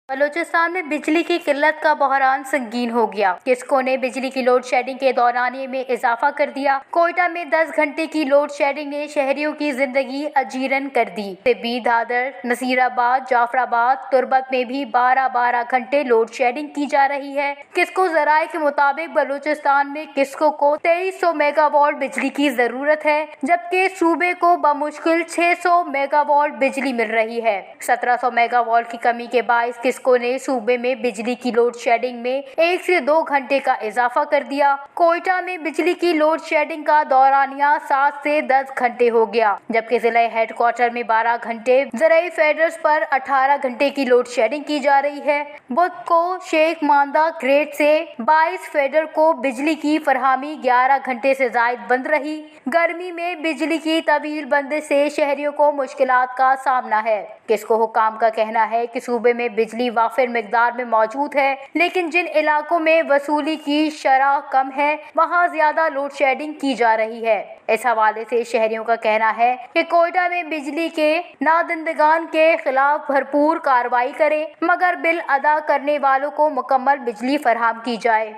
बलूचिस्तान में बिजली की किल्लत का बहरान संगीन हो गया। किस्को ने बिजली की लोड शेडिंग के दौरानिये में इजाफा कर दिया। कोयटा में 10 घंटे की लोड शेडिंग ने शहरियों की जिंदगी अजीरन कर दी। तिब्बी, दादर, नसीराबाद, जाफराबाद, तुर्बत में भी 12-12 घंटे लोड शेडिंग की जा रही है। किस्को जराये के मुताबिक बलूचिस्तान में किस्को को 2300 मेगावाट बिजली की जरूरत है, जबकि सूबे को बमुश्किल 600 मेगावाट बिजली मिल रही है। 1700 मेगावाट की कमी के बायस किस्को ने सूबे में बिजली की लोड शेडिंग में 1 से 2 घंटे का इजाफा कर दिया। कोयटा में बिजली की लोड शेडिंग का दौरानिया 7 से 10 घंटे हो गया, जबकि जिला हेडक्वार्टर में 12 घंटे, जराई फेडर्स पर 18 घंटे की लोड शेडिंग की जा रही है। बुध को शेख मांदा ग्रेड से 22 फेडर को बिजली की फरहमी 11 घंटे से जायद बंद रही। गर्मी में बिजली की तवील बंद से शहरियों को मुश्किलात का सामना है। किस्को हुकाम का कहना है कि सूबे में बिजली वाफिर मिकदार में मौजूद है, लेकिन जिन इलाकों में वसूली की शरह कम है वहाँ ज्यादा लोड शेडिंग की जा रही है। इस हवाले से शहरियों का कहना है कि कोयटा में बिजली के नादंदगान के खिलाफ भरपूर कार्रवाई करें, मगर बिल अदा करने वालों को मुकम्मल बिजली फराहम की जाए।